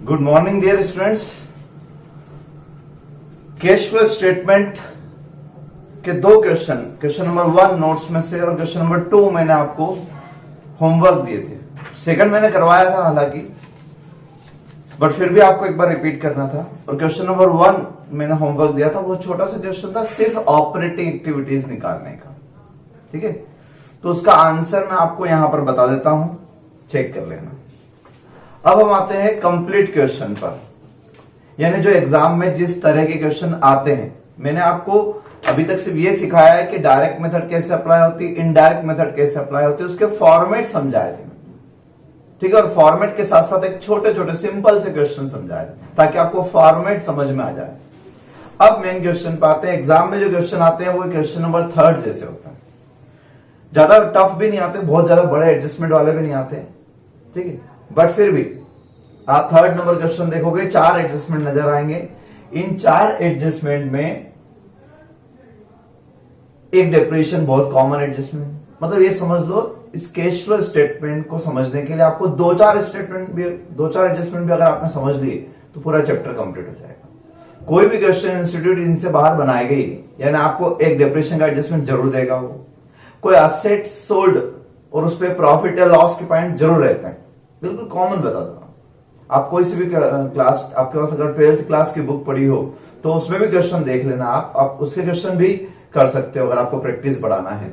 Good morning dear students. Cash flow statement के दो question number 1 notes में से और क्वेश्चन नंबर 2 मैंने आपको होमवर्क दिए थे। सेकंड मैंने करवाया था हालांकि, बट फिर भी आपको एक बार रिपीट करना था। और क्वेश्चन नंबर 1 मैंने होमवर्क दिया था, वो छोटा सा क्वेश्चन था सिर्फ ऑपरेटिंग एक्टिविटीज निकालने का। ठीक है, तो उसका आंसर मैं आपको यहां पर बता देता हूं, चेक कर लेना। अब हम आते हैं कंप्लीट क्वेश्चन पर, यानी जो एग्जाम में जिस तरह के क्वेश्चन आते हैं। मैंने आपको अभी तक सिर्फ ये सिखाया है कि डायरेक्ट मेथड कैसे अप्लाई होती है, इनडायरेक्ट मेथड कैसे अप्लाई होती है, उसके फॉर्मेट समझाए थे। ठीक है, और फॉर्मेट के साथ साथ एक छोटे छोटे सिंपल से क्वेश्चन समझाए थे ताकि आपको फॉर्मेट समझ में आ जाए। अब मेन क्वेश्चन पे आते हैं। एग्जाम में जो क्वेश्चन आते हैं वो क्वेश्चन नंबर 3 जैसे होता है, ज्यादा टफ भी नहीं आते, बहुत ज्यादा बड़े एडजस्टमेंट वाले भी नहीं आते। ठीक है, बट फिर भी आप 3rd नंबर क्वेश्चन देखोगे, 4 एडजस्टमेंट नजर आएंगे। इन 4 एडजस्टमेंट में एक डेप्रिसिएशन बहुत कॉमन एडजस्टमेंट, मतलब ये समझ लो इस कैश फ्लो स्टेटमेंट को समझने के लिए आपको 2-4 एडजस्टमेंट भी अगर आपने समझ लिए तो पूरा चैप्टर कंप्लीट हो जाएगा। कोई भी क्वेश्चन इंस्टीट्यूट इनसे बाहर बनाएगा ही नहीं, यानी आपको एक डेप्रिसिएशन का एडजस्टमेंट जरूर देगा। वो कोई असेट सोल्ड और उस पर प्रॉफिट या लॉस के पॉइंट जरूर रहते हैं, बिल्कुल कॉमन बता दो। आप कोई सी भी क्लास, आपके पास अगर 12th क्लास की बुक पढ़ी हो तो उसमें भी क्वेश्चन देख लेना। आप उसके क्वेश्चन भी कर सकते हो अगर आपको प्रैक्टिस बढ़ाना है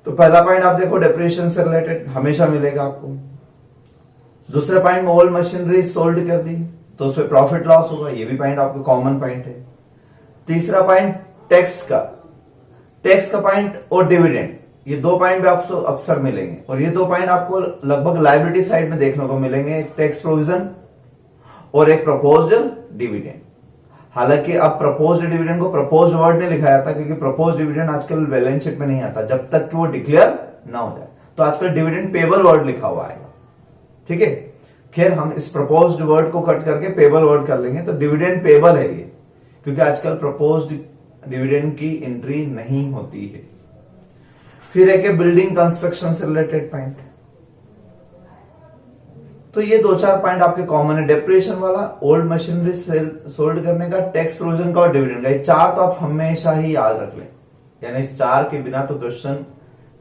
तो पहला पॉइंट आप देखो, डेप्रिसिएशन से रिलेटेड हमेशा मिलेगा आपको। दूसरा पॉइंट, मोबाइल मशीनरी सोल्ड कर दी तो उसमें प्रॉफिट लॉस होगा, ये भी पॉइंट आपको कॉमन पॉइंट है। तीसरा पॉइंट, टैक्स का पॉइंट और डिविडेंड, ये 2 पॉइंट भी आपको अक्सर मिलेंगे। और ये 2 पॉइंट आपको लगभग लायबिलिटी साइड में देखने को मिलेंगे, एक टैक्स प्रोविजन और एक प्रपोज्ड डिविडेंड। हालांकि अब प्रपोज्ड डिविडेंड को प्रपोज्ड वर्ड ने लिखाया था क्योंकि प्रपोज्ड डिविडेंड आजकल बैलेंस शीट में नहीं आता जब तक कि वो डिक्लेयर ना हो जाए, तो आजकल डिविडेंड पेबल वर्ड लिखा हुआ आएगा। ठीक है, खैर हम इस प्रपोज्ड वर्ड को कट करके पेबल वर्ड कर लेंगे, तो डिविडेंड पेबल है ये, क्योंकि आजकल प्रपोज्ड डिविडेंड की एंट्री नहीं होती है। फिर एक बिल्डिंग कंस्ट्रक्शन से रिलेटेड पॉइंट, तो ये 2-4 पॉइंट आपके कॉमन है। डेप्रिसिएशन वाला, ओल्ड मशीनरी सोल्ड करने का, टैक्स प्रोविजन का और डिविडेंड का, ये 4 तो आप हमेशा ही याद रख लें, यानी इस 4 के बिना तो क्वेश्चन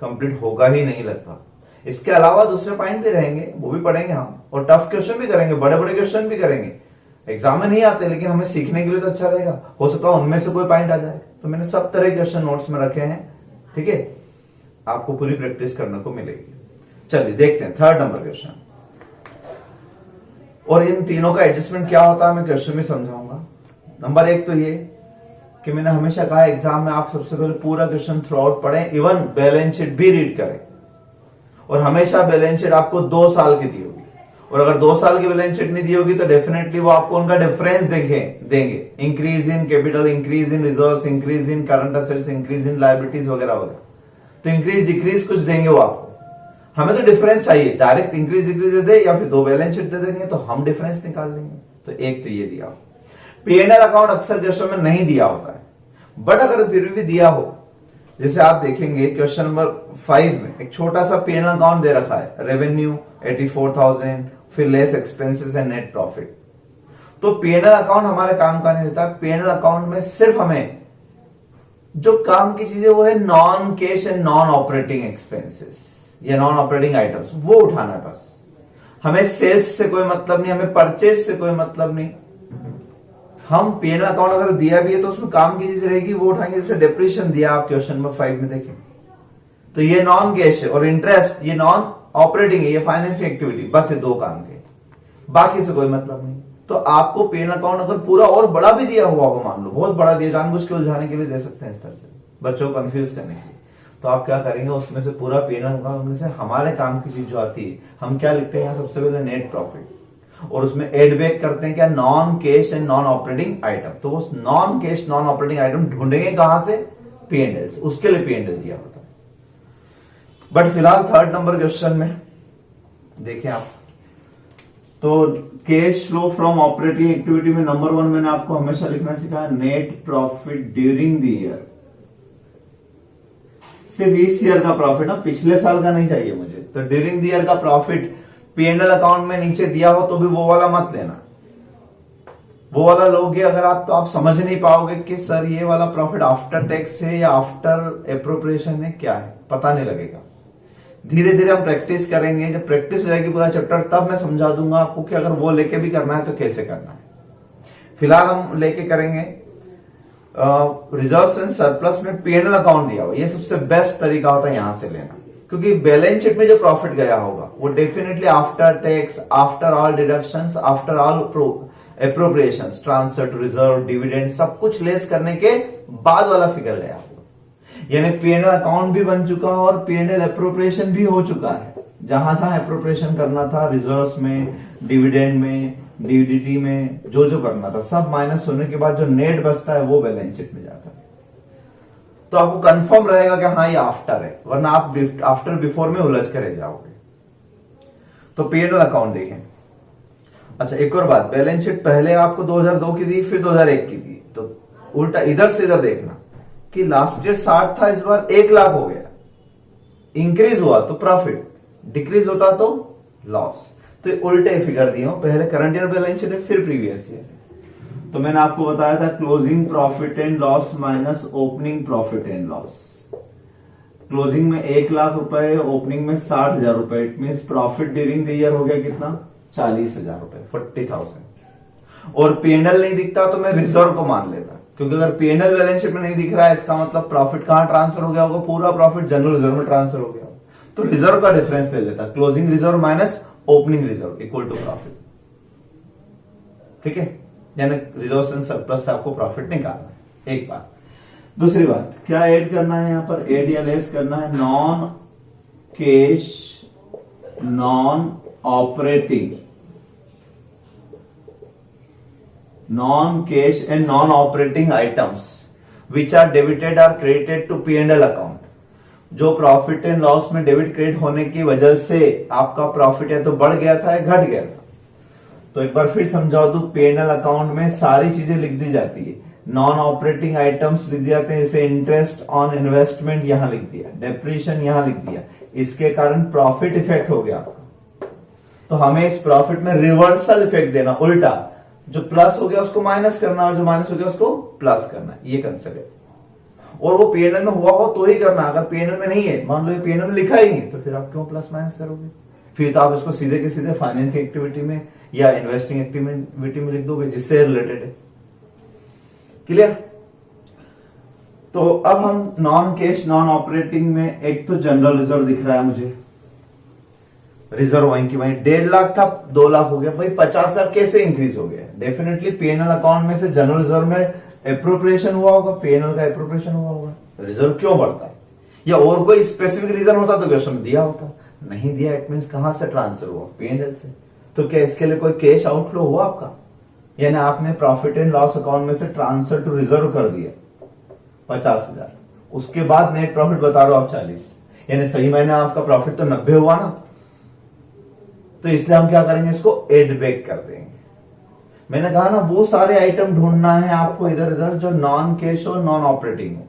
कंप्लीट होगा ही नहीं लगता। इसके अलावा दूसरे पॉइंट भी रहेंगे, वो भी पढ़ेंगे हम, और टफ क्वेश्चन भी करेंगे, बड़े बड़े क्वेश्चन भी करेंगे। एग्जाम में नहीं आते लेकिन हमें सीखने के लिए तो अच्छा रहेगा, हो सकता है उनमें से कोई पॉइंट आ जाए। तो मैंने सब तरह के क्वेश्चन नोट्स में रखे हैं। ठीक है, आपको पूरी प्रैक्टिस करने को मिलेगी। चलिए देखते हैं 3rd नंबर क्वेश्चन, और इन तीनों का एडजस्टमेंट क्या होता है मैं क्वेश्चन में समझाऊंगा। नंबर 1 तो ये कि मैंने हमेशा कहा एग्जाम में आप सबसे पहले पूरा क्वेश्चन थ्रू आउट पढ़ें, इवन बैलेंस शीट भी रीड करें। और हमेशा बैलेंस शीट आपको 2 साल की दी होगी, और अगर 2 साल की बैलेंस शीट नहीं दी होगी तो डेफिनेटली वो आपको उनका डिफरेंस देंगे, increase in capital, increase in reserves, increase in current assets, increase in liabilities वगैरह वगैरह। तो इंक्रीज डिक्रीज कुछ देंगे वो आपको, हमें तो डिफरेंस चाहिए, डायरेक्ट इंक्रीज डिक्रीज दे दे या फिर 2 बैलेंस शीट दे देंगे तो हम डिफरेंस निकाल लेंगे। तो एक तो ये दिया। P&L अकाउंट अक्सर क्वेश्चन में नहीं दिया होता है, बट अगर फिर भी दिया हो, जैसे आप देखेंगे क्वेश्चन नंबर 5 में एक छोटा सा P&L अकाउंट दे रखा है, रेवेन्यू 84,000, फिर less expenses and net profit. तो P&L अकाउंट हमारे काम का नहीं रहता। P&L अकाउंट में सिर्फ हमें जो काम की चीजें वो है non cash and non operating expenses या नॉन ऑपरेटिंग आइटम्स, वो उठाना है बस। हमें सेल्स से कोई मतलब नहीं, हमें परचेज से कोई मतलब नहीं। हम P&L अकाउंट अगर दिया भी है तो उसमें काम की चीज रहेगी, वो उठाएंगे। जैसे डेप्रिसिएशन दिया आप क्वेश्चन नंबर 5 में देखें, तो ये नॉन कैश है, और इंटरेस्ट ये नॉन ऑपरेटिंग है, ये फाइनेंसिंग एक्टिविटी, बस ये 2 काम के, बाकी से कोई मतलब नहीं। तो आपको P&L अकाउंट अगर पूरा और बड़ा भी दिया हुआ हो, मान लो बहुत बड़ा दिया, जानबूझ के उलझाने के लिए दे सकते हैं इस तरह से, बच्चों को कंफ्यूज करने के लिए, तो आप क्या करेंगे, उसमें से पूरा P&L अकाउंट में से हमारे काम की चीज जो आती है, हम क्या लिखते हैं यहाँ सबसे पहले नेट प्रॉफिट, और उसमें एड बैक करते हैं क्या, non cash and non operating item. तो वो non cash non operating item ढूंढेंगे कहां से, P&L से, उसके लिए P&L दिया होता है। बट फिलहाल 3rd नंबर क्वेश्चन में देखें आप, तो cash flow from operating activity में नंबर 1 मैंने आपको हमेशा लिखना सिखाया, net profit during the year. सिर्फ इस ईयर का प्रॉफिट ना, पिछले साल का नहीं चाहिए मुझे। तो ड्यूरिंग द ईयर का प्रॉफिट P&L अकाउंट में नीचे दिया हो तो भी वो वाला मत लेना, वो वाला लोगे अगर आप तो आप समझ नहीं पाओगे कि सर ये वाला प्रॉफिट आफ्टर टैक्स है या आफ्टर एप्रोप्रिएशन है, क्या है, पता नहीं लगेगा। धीरे धीरे हम प्रैक्टिस करेंगे, जब प्रैक्टिस हो जाएगी पूरा चैप्टर तब मैं समझा दूंगा आपको कि अगर वो लेके भी करना है तो कैसे करना है। फिलहाल हम लेके करेंगे रिजर्व्स एंड सरप्लस में P&L अकाउंट दिया हुआ, ये सबसे बेस्ट तरीका होता है यहां से लेना, क्योंकि बैलेंस शीट में जो प्रॉफिट गया होगा वो definitely after tax, after all deductions, after all appropriations, transfer to reserve, dividend, सब कुछ लेस करने के बाद वाला फिगर गया होगा। यानी P&L अकाउंट भी बन चुका है और P&L एप्रोप्रिएशन भी हो चुका है। जहां जहां एप्रोप्रिएशन करना था, रिजर्व्स में, डिविडेंड में, डीडीटी में, जो जो करना था सब माइनस होने के बाद जो नेट बचता है वो बैलेंस शीट में जाता है। तो आपको कंफर्म रहेगा कि हाँ ये आफ्टर है, वरना आप आफ्टर बिफोर में उलझ कर रह जाओगे। तो P&L अकाउंट देखें। अच्छा एक और बात, बैलेंस शीट पहले आपको 2002 की दी, फिर 2001 की दी, तो उल्टा इधर से इधर देखना कि लास्ट ईयर 60 था, इस बार 1 लाख हो गया। इंक्रीज हुआ तो प्रॉफिट, डिक्रीज होता तो लॉस। तो उल्टे फिगर दिए हो, पहले करंट ईयर बैलेंस शीट है, फिर प्रीवियस ईयर। तो मैंने आपको बताया था closing profit and loss minus opening profit and loss. Closing में 1 लाख रुपए, ओपनिंग में 60,000 रुपए, it mean profit during the year हो गया कितना, 40,000 रुपए, 40,000। और P&L नहीं दिखता तो मैं रिजर्व को मान लेता, क्योंकि अगर P&L बैलेंस शीट में नहीं दिख रहा है इसका मतलब प्रॉफिट कहां ट्रांसफर हो गया होगा, पूरा प्रॉफिट जनरल रिजर्व में ट्रांसफर हो गया। तो रिजर्व का डिफरेंस ले लेता, closing reserve minus opening reserve equal to profit. ठीक है, यानी रिजर्व एंड सरप्लस से आपको प्रॉफिट निकालना है। एक बात। दूसरी बात, क्या ऐड करना है यहां पर, एड या लेस करना है, non cash, non operating, non-cash and non-operating items which are debited or credited to P&L account। जो प्रॉफिट एंड लॉस में डेबिट क्रेडिट होने की वजह से आपका प्रॉफिट या तो बढ़ गया था या घट गया था। तो एक बार फिर समझाओ दूं, P&L अकाउंट में सारी चीजें लिख दी जाती है, नॉन ऑपरेटिंग आइटम्स लिख दिए जाते हैं, जैसे इंटरेस्ट ऑन इन्वेस्टमेंट यहां लिख दिया, डेप्रिसिएशन यहां लिख दिया, इसके कारण प्रॉफिट इफेक्ट हो गया आपका। तो हमें इस प्रॉफिट में रिवर्सल इफेक्ट देना, उल्टा जो प्लस हो गया उसको माइनस करना और जो माइनस हो गया उसको प्लस करना, ये कंसेप्ट है। और वो P&L में हुआ हो तो ही करना, अगर P&L में नहीं है, मान लो ये P&L में लिखा ही नहीं, तो फिर आप क्यों प्लस माइनस करोगे? फिर तो आप इसको सीधे के सीधे फाइनेंसिंग एक्टिविटी में या इन्वेस्टिंग एक्टिविटी में लिख दोगे, जिससे रिलेटेड है। क्लियर? तो अब हम नॉन कैश नॉन ऑपरेटिंग में, एक तो जनरल रिजर्व दिख रहा है मुझे, रिजर्व वहीं की वहीं 1.5 लाख था 2 लाख हो गया, भाई 50,000 कैसे इंक्रीज हो गया? डेफिनेटली P&L अकाउंट में से जनरल रिजर्व में एप्रोप्रिएशन हुआ होगा, P&L का एप्रोप्रिएशन हुआ होगा, रिजर्व क्यों बढ़ता है? या और कोई स्पेसिफिक रीजन होता तो क्वेश्चन में दिया होता, नहीं दिया, इट मींस कहां से ट्रांसफर हुआ? P&L से। तो क्या इसके लिए कोई कैश आउटफ्लो हुआ आपका? यानी आपने प्रॉफिट एंड लॉस अकाउंट में से ट्रांसफर टू रिजर्व कर दिया 50,000, उसके बाद नेट प्रॉफिट बता रहे हो आप 40, यानी सही मायने आपका प्रॉफिट तो 90 हुआ ना। तो इसलिए हम क्या करेंगे, इसको एड बैक कर देंगे। मैंने कहा ना, वो सारे आइटम ढूंढना है आपको इधर इधर जो नॉन कैश और नॉन ऑपरेटिंग हो,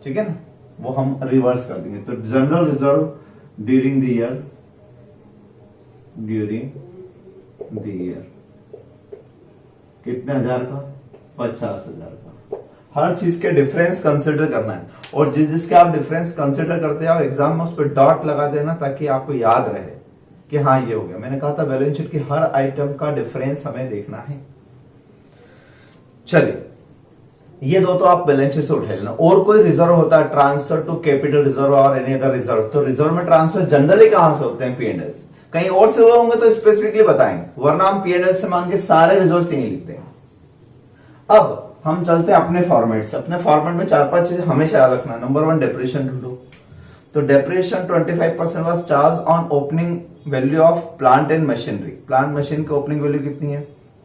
ठीक है ना, वो हम रिवर्स कर देंगे। तो general reserve during the year, कितने हजार का? 50,000 का। हर चीज के डिफरेंस कंसिडर करना है, और जिस जिसके आप डिफरेंस कंसिडर करते हो एग्जाम में उस पर डॉट लगा देना, ताकि आपको याद रहे कि हाँ ये हो गया। मैंने कहा था बैलेंस शीट की हर आइटम का डिफरेंस हमें देखना है। चलिए, ये दो तो आप बैलेंस शीट से उठा लेना। और कोई रिजर्व होता है, ट्रांसफर टू कैपिटल रिजर्व और एनी अदर रिजर्व, तो रिजर्व में ट्रांसफर जनरली कहां से होते हैं? P&L। कहीं और से हुए होंगे तो स्पेसिफिकली बताएंगे, वरना हम P&L से मान के सारे रिजर्व ही लिखते हैं। अब हम चलते हैं अपने फॉर्मेट से। अपने फॉर्मेट में 4-5 चीजें हमेशा याद रखना। नंबर 1, डेप्रिसिएशन ढूंढो। तो depreciation 25% was charge on opening value of plant and machinery. Plant machine की ओपनिंग वैल्यू कितनी है?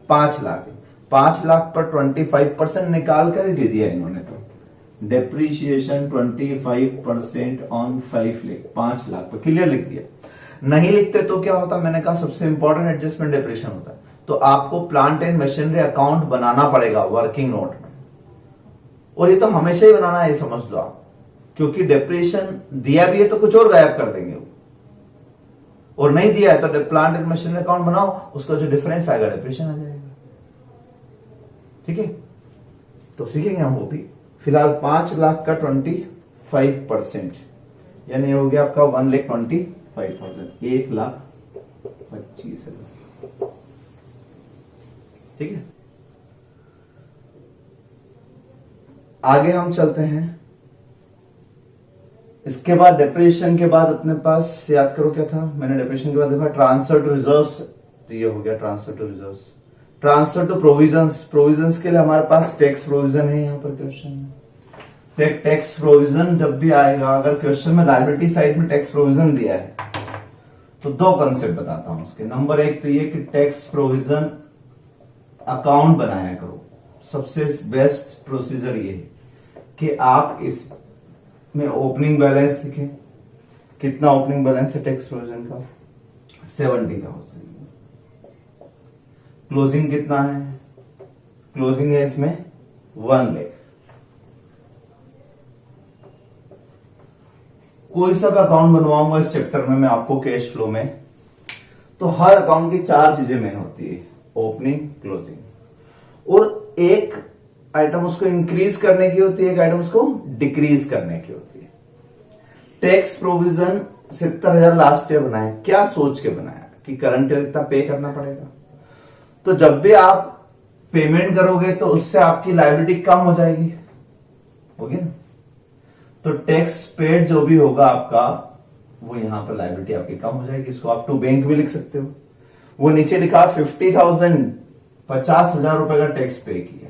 5 लाख है। 5 लाख पर 25% निकाल कर ही दे दिया इन्होंने। तो डेप्रिसिएशन 25% ऑन 5 लाख पर क्लियर लिख दिया। नहीं लिखते तो क्या होता? मैंने कहा सबसे इंपॉर्टेंट एडजस्टमेंट डेप्रिसिएशन होता है। तो आपको प्लांट एंड मशीनरी अकाउंट बनाना पड़ेगा वर्किंग नोट में, और ये तो हमेशा ही बनाना है, ये समझ लो आप, क्योंकि डेप्रिसिएशन दिया भी है तो कुछ और गायब कर देंगे और नहीं दिया है तो प्लांट एंड मशीनरी अकाउंट बनाओ, उसका जो डिफरेंस आएगा डिप्रेशन आ जाएगा। ठीक है, तो सीखेंगे हम वो भी। फिलहाल 5 लाख का 25%, यानी हो गया आपका 1,25,000, 1,25,000। ठीक है, आगे हम चलते हैं। इसके बाद डिप्रेशन के बाद अपने पास याद करो क्या था, मैंने डिप्रेशन के बाद देखा ट्रांसफर टू रिजर्व्स, तो ये हो गया transfer to reserves. Transfer to provisions, provisions के लिए हमारे पास टैक्स प्रोविजन है यहाँ पर क्वेश्चन में। टैक्स प्रोविजन जब भी आएगा, अगर क्वेश्चन में लायबिलिटी साइड में टैक्स प्रोविजन दिया है तो 2 कंसेप्ट बताता हूं उसके। नंबर 1 तो ये कि टैक्स प्रोविजन अकाउंट बनाया करो। सबसे बेस्ट प्रोसीजर ये है कि आप इसमें ओपनिंग बैलेंस लिखें। कितना ओपनिंग बैलेंस है टैक्स प्रोविजन का? 70,000। क्लोजिंग कितना है? क्लोजिंग है इसमें 1 लाख। कोई सा भी अकाउंट बनवाऊंगा इस चैप्टर में मैं आपको कैश फ्लो में, तो हर अकाउंट की 4 चीजें मेन होती है, ओपनिंग, क्लोजिंग, और एक आइटम उसको इंक्रीज करने की होती है, एक आइटम उसको डिक्रीज करने की होती है। टैक्स प्रोविजन 70,000 लास्ट ईयर बनाया, क्या सोच के बनाया कि करंट ईयर इतना पे करना पड़ेगा, तो जब भी आप पेमेंट करोगे तो उससे आपकी लायबिलिटी कम हो जाएगी, होगी ना। तो टैक्स पेड जो भी होगा आपका, वो यहां पर लायबिलिटी आपकी कम हो जाएगी। इसको आप टू बैंक भी लिख सकते हो। वो नीचे लिखा 50,000, 50,000 रुपए का टैक्स पे किया,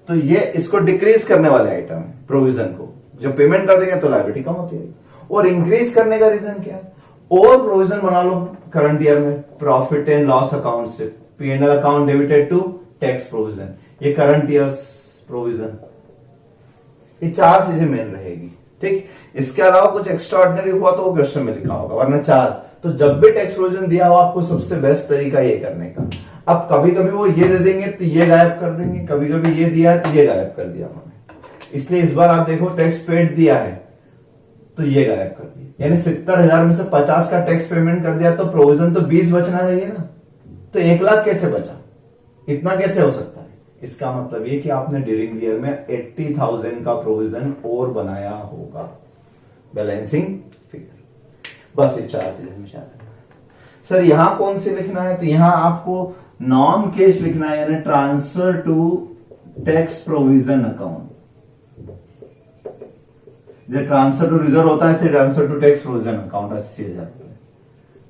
तो ये इसको डिक्रीज करने वाले आइटम है प्रोविजन को। जब पेमेंट कर देंगे तो लायबिलिटी कम होती है। और इंक्रीज करने का रीजन क्या है? और प्रोविजन बना लो करंट ईयर में प्रॉफिट एंड लॉस अकाउंट से, P&L account debited to tax provision, ये करंट ईयर प्रोविजन। ये 4 चीजें मेन रहेगी। ठीक, इसके अलावा कुछ एक्स्ट्रा ऑर्डिनरी हुआ तो वो क्वेश्चन में लिखा होगा, वरना 4। तो जब भी टैक्स प्रोविजन दिया हो आपको सबसे बेस्ट तरीका ये करने का। अब कभी कभी वो ये दे देंगे तो ये गायब कर देंगे, कभी कभी ये दिया है तो ये गायब कर दिया उन्होंने। इसलिए इस बार आप देखो टैक्स पेड दिया है तो ये गायब कर दिया, यानी 70,000 में से 50 का टैक्स पेमेंट कर दिया, तो प्रोविजन तो 20 बचना चाहिए ना। तो 1 लाख कैसे बचा? इतना कैसे हो सकता है? इसका मतलब ये कि आपने ड्यूरिंग ईयर में 80,000 का प्रोविजन और बनाया होगा, बैलेंसिंग फिगर। बस ये 4 चीजें हमेशा रखना। सर यहां कौन सी लिखना है? तो यहां आपको नॉन कैश लिखना है, यानी transfer to tax provision account. जो ट्रांसफर टू रिजर्व होता है, इसे transfer to tax provision account 80,000,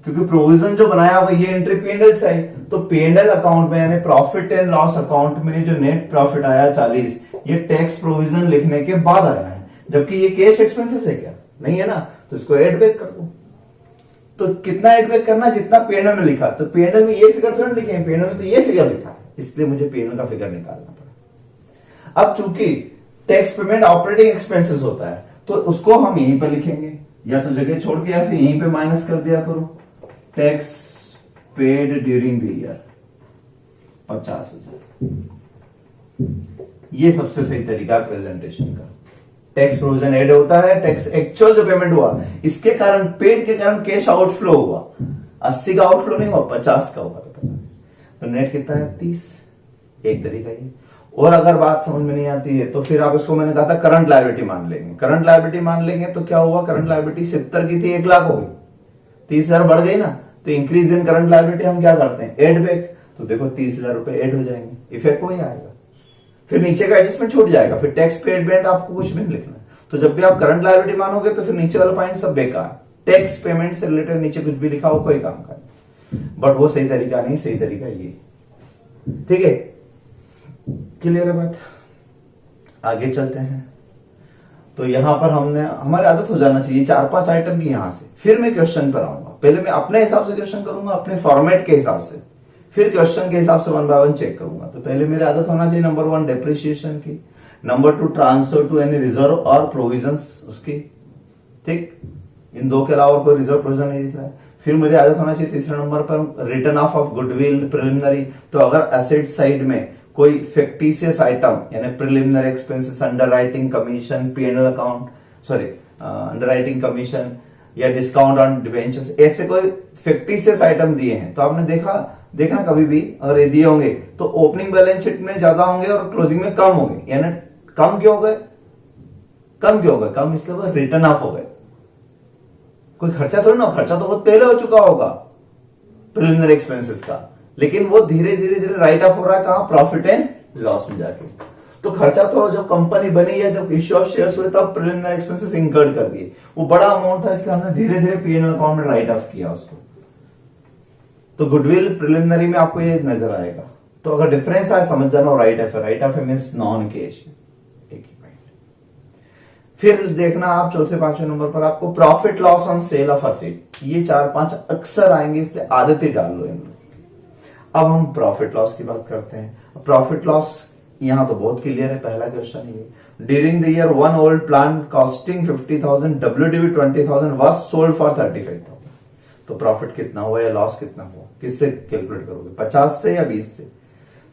क्योंकि प्रोविजन जो बनाया हुआ ये एंट्री P&L से आई, तो P&L अकाउंट में यानी प्रॉफिट एंड लॉस अकाउंट में जो नेट प्रॉफिट आया 40, ये टैक्स प्रोविजन लिखने के बाद आया है, जबकि ये कैश एक्सपेंसेस है क्या? नहीं है ना, तो इसको एड बैक कर दो। तो कितना एड बैक करना? जितना P&L में लिखा, तो P&L में ये फिगर थोड़ा लिखे हैं, P&L में तो ये फिगर लिखा है, इसलिए मुझे P&L का फिगर निकालना पड़ा। अब चूंकि टैक्स पेमेंट ऑपरेटिंग एक्सपेंसेस होता है, तो उसको हम यहीं पर लिखेंगे, या तो जगह छोड़ के या फिर यहीं पे माइनस कर दिया करो। Tax paid during the year 50,000, ये सबसे सही तरीका प्रेजेंटेशन का। टैक्स प्रोविजन ऐड होता है, टैक्स एक्चुअल जो पेमेंट हुआ इसके कारण, पेड के कारण कैश आउटफ्लो हुआ, 80 का आउटफ्लो नहीं हुआ, 50 का हुआ, तो नेट कितना है? 30। एक तरीका ये। और अगर बात समझ में नहीं आती है तो फिर आप इसको, मैंने कहा था करंट लायबिलिटी मान लेंगे। करंट लायबिलिटी मान लेंगे तो क्या हुआ? करंट लायबिलिटी 70 की थी, 1 लाख हो गई, 30,000 बढ़ गई ना, तो इंक्रीज इन करंट लायबिलिटी हम क्या करते हैं? Add back. तो देखो 30,000 रुपए एड हो जाएंगे, इफेक्ट वही आएगा, फिर नीचे का एडजस्टमेंट छूट जाएगा, फिर टैक्स पेड पेमेंट आपको कुछ भी नहीं लिखना। तो जब भी आप करंट लायबिलिटी मानोगे तो फिर नीचे वाला पॉइंट सब बेकार, टैक्स पेमेंट से रिलेटेड नीचे कुछ भी लिखा हो कोई काम का, बट वो सही तरीका नहीं, सही तरीका ये। ठीक है, क्लियर है बात? आगे चलते हैं। तो यहां पर हमने, हमारी आदत हो जाना चाहिए 4-5 आइटम की यहां से, फिर मैं क्वेश्चन पर आऊंगा। पहले मैं अपने हिसाब से क्वेश्चन करूंगा, अपने फॉर्मेट के हिसाब से, फिर क्वेश्चन के हिसाब से 1 बाय 1 चेक करूंगा। तो पहले मेरी आदत होना चाहिए नंबर 1 डेप्रिसिएशन की, number 2 transfer to any reserve और प्रोविजंस उसकी। ठीक, इन 2 के अलावा कोई रिजर्व प्रोविजन नहीं दिख रहा है। फिर मेरी आदत होना चाहिए तीसरे नंबर पर रिटर्न ऑफ गुडविल प्रिलिमिनरी। तो अगर एसेट साइड में कोई फिक्टिशियस आइटम यानी preliminary expenses, underwriting commission, P&L account, sorry underwriting commission या डिस्काउंट ऑन डिवेंचर्स, ऐसे कोई फिक्टिशियस आइटम दिए हैं तो आपने देखना कभी भी अगर ये दिए होंगे तो ओपनिंग बैलेंस शीट में ज्यादा होंगे और क्लोजिंग में कम होंगे। यानी कम क्यों हो गए? कम इसलिए वो रिटर्न ऑफ हो गए। कोई खर्चा थोड़ी ना, खर्चा तो बहुत पहले हो चुका होगा प्रिलिमिनरी एक्सपेंसेस का, लेकिन वो धीरे धीरे राइट ऑफ हो रहा है कहां? प्रॉफिट एंड लॉस में जाके। तो खर्चा तो जब कंपनी बनी है, जब इश्यू ऑफ शेयर्स हुए तब प्रिलिमिनरी एक्सपेंसेस इंकर्ड कर दिए। वो बड़ा अमाउंट था इसलिए हमने धीरे धीरे पीएनएल अकाउंट में राइट ऑफ किया उसको। तो गुडविल प्रिलिमिनरी में आपको ये नजर आएगा। तो अगर डिफरेंस आए समझ जाना, right of means non cash. एक ही पॉइंट। फिर देखना आप चौथे पांचवें नंबर पर आपको profit loss on sale of asset, ये 4-5 अक्सर आएंगे इसलिए आदत ही डाल लो इन। अब हम प्रॉफिट लॉस की बात करते हैं। प्रॉफिट लॉस यहां तो बहुत क्लियर है, पहला क्वेश्चन ये। During the year one old plant costing 50,000 WDV 20,000 was sold for 35,000। तो प्रॉफिट कितना हुआ या लॉस कितना हुआ, किससे कैलकुलेट करोगे? 50 से या 20 से?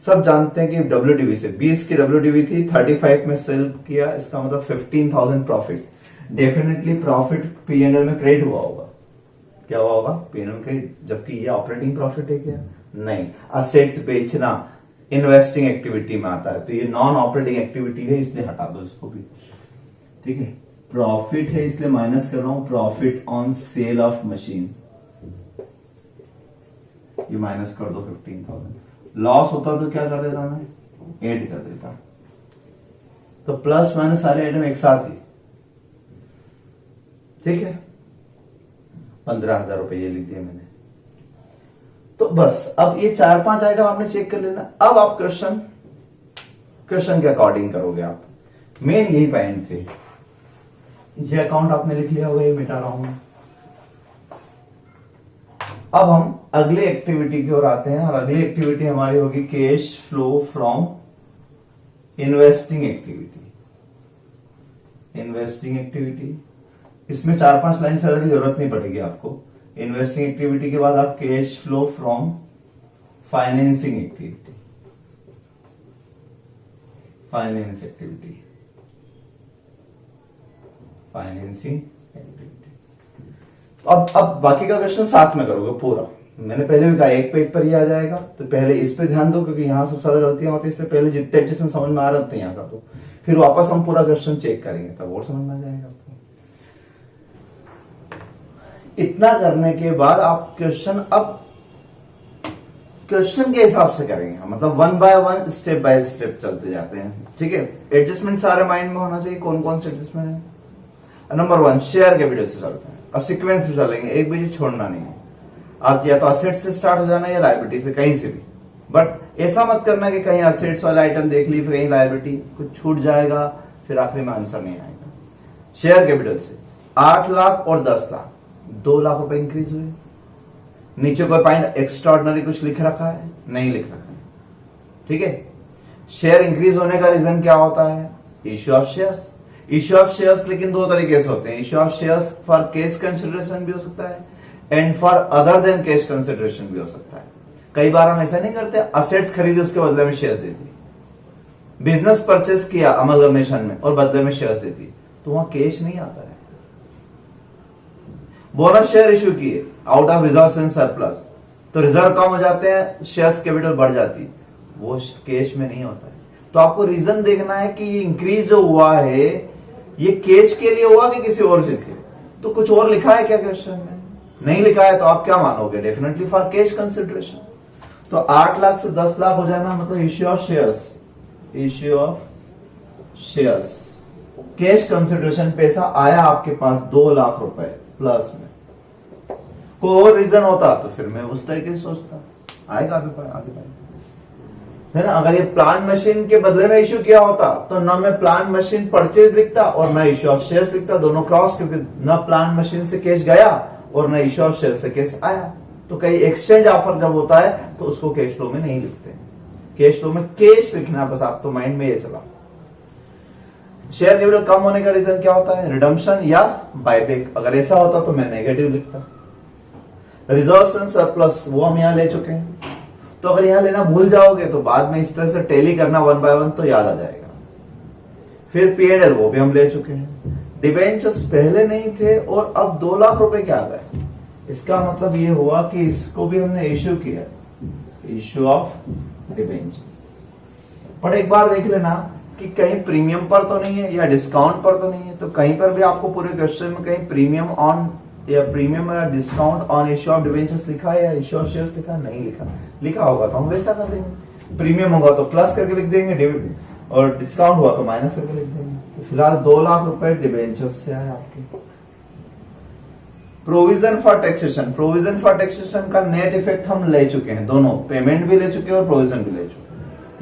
सब जानते हैं कि WDV से, 20 की WDV थी, 35 में सेल किया, इसका मतलब 15,000 प्रॉफिट। डेफिनेटली प्रॉफिट पीएनएल में क्रेडिट हुआ होगा। क्या हुआ होगा? PNL credit. जबकि ये ऑपरेटिंग प्रॉफिट है क्या? नहीं। असेट्स बेचना इन्वेस्टिंग एक्टिविटी में आता है, तो ये नॉन ऑपरेटिंग एक्टिविटी है इसलिए हटा दो इसको भी। ठीक है, प्रॉफिट है इसलिए माइनस कर रहा हूं profit on sale of machine, ये माइनस कर दो 15,000। लॉस होता तो क्या कर देता मैं? ऐड कर देता। तो प्लस माइनस सारे आइटम एक साथ ही। ठीक है, 15,000 रुपए ये लिख दिया मैंने। तो बस अब ये 4-5 आइटम आपने चेक कर लेना। अब आप क्वेश्चन के अकॉर्डिंग करोगे आप। मेन यही पॉइंट थे। ये अकाउंट आपने लिख लिया होगा, ये मिटा रहा हूं मैं। अब हम अगले एक्टिविटी की ओर आते हैं और अगली एक्टिविटी हमारी होगी cash flow from investing activity. इसमें 4-5 लाइन से की जरूरत नहीं पड़ेगी आपको। इन्वेस्टिंग एक्टिविटी के बाद आप cash flow from financing activity. अब बाकी का क्वेश्चन साथ में करोगे पूरा। मैंने पहले भी कहा एक पेज पर ही आ जाएगा, तो पहले इस पे ध्यान दो क्योंकि यहां सबसे ज्यादा गलतियां होती है, इसलिए पहले जितने एडजस्टमेंट समझ में आ रहे होते हैं यहां का, तो फिर वापस हम पूरा क्वेश्चन चेक करेंगे तब और समझ में आ जाएगा आपको। इतना करने के बाद आप क्वेश्चन के हिसाब से करेंगे, मतलब 1 बाय 1 स्टेप बाय स्टेप चलते जाते हैं। ठीक है, एडजस्टमेंट सारे माइंड में होना चाहिए। कौन कौन से एडजस्टमेंट है? नंबर 1 शेयर कैपिटल से चलते हैं। अब सीक्वेंस में चलेंगे, एक भी चीज छोड़ना नहीं है। आप या तो असेट से स्टार्ट हो जाना या लायबिलिटी से, कहीं से भी। बट ऐसा मत करना कि कहीं असेट्स वाला आइटम देख ली फिर कहीं लायबिलिटी, कुछ छूट जाएगा फिर आखिरी में आंसर नहीं आएगा। शेयर कैपिटल से 8 लाख और 10 लाख, 2 लाख रुपए इंक्रीज हुए। नीचे कोई पॉइंट एक्स्ट्राऑर्डिनरी कुछ लिख रखा है? नहीं लिख रखा है। ठीक है, शेयर इंक्रीज होने का रीजन क्या होता है? Issue of shares. लेकिन 2 तरीके से होते हैं। Issue of shares for cash consideration भी हो सकता है and for other than cash consideration भी हो सकता है। कई बार हम ऐसा नहीं करते, असेट्स खरीदे उसके बदले में शेयर्स दे दी, बिजनेस परचेस किया अमलगमेशन में और बदले में शेयर्स दे दी, तो वहां कैश नहीं आता है। बोनस शेयर इश्यू किए out of reserve and surplus, तो रिजर्व कम हो जाते हैं, शेयर्स कैपिटल बढ़ जाती है, वो कैश में नहीं होता है। तो आपको रीजन देखना है कि ये इंक्रीज जो हुआ है ये कैश के लिए हुआ कि किसी और चीज के लिए। तो कुछ और लिखा है क्या क्वेश्चन में? नहीं लिखा है, तो आप क्या मानोगे? Definitely for cash consideration. तो 8 लाख से 10 लाख हो जाना मतलब issue of shares. Cash consideration पैसा आया आपके पास 2 लाख रुपए प्लस में। कोई और रीजन होता तो फिर मैं उस तरीके से सोचता, आएगा आगे है ना। अगर ये प्लांट मशीन के बदले में इश्यू किया होता तो ना मैं प्लांट मशीन परचेज लिखता और ना इश्यू ऑफ शेयर्स लिखता, दोनों क्रॉस, क्योंकि ना प्लांट मशीन से कैश गया और ना इश्यू ऑफ शेयर से कैश आया। तो कई एक्सचेंज ऑफर जब होता है तो उसको कैश फ्लो में नहीं लिखते। कैश फ्लो में कैश लिखना, बस आप तो माइंड में ये चला। शेयर कैपिटल कम होने का रीजन क्या होता है? रिडम्पशन या बायबैक। अगर ऐसा होता तो मैं नेगेटिव लिखता। रिजर्व्स एंड सरप्लस वो हम यहां ले चुके हैं, तो अगर यहां लेना भूल जाओगे तो बाद में इस तरह से टैली करना 1 बाय 1 तो याद आ जाएगा। फिर P&L वो भी हम ले चुके हैं। डिबेंचर्स पहले नहीं थे और अब 2 लाख रुपए के आ गए। इसका मतलब ये हुआ कि इसको भी हमने इश्यू किया, इश्यू ऑफ डिबेंचर्स। पर एक बार देख लेना कि कहीं प्रीमियम पर तो नहीं है या डिस्काउंट पर तो नहीं है। तो कहीं पर भी आपको पूरे क्वेश्चन में कहीं प्रीमियम ऑन या प्रीमियम या discount on issue of debentures लिखा है या इश्यू ऑफ शेयर्स लिखा, नहीं लिखा। लिखा होगा तो हम वैसा कर देंगे, प्रीमियम होगा तो प्लस करके लिख देंगे और डिस्काउंट हुआ तो माइनस करके लिख देंगे। तो फिलहाल 2 लाख रुपए डिबेंचर्स से आए आपके। Provision for taxation, provision for taxation का नेट इफेक्ट हम ले चुके हैं, दोनों पेमेंट भी ले चुके हैं और प्रोविजन भी ले चुके हैं।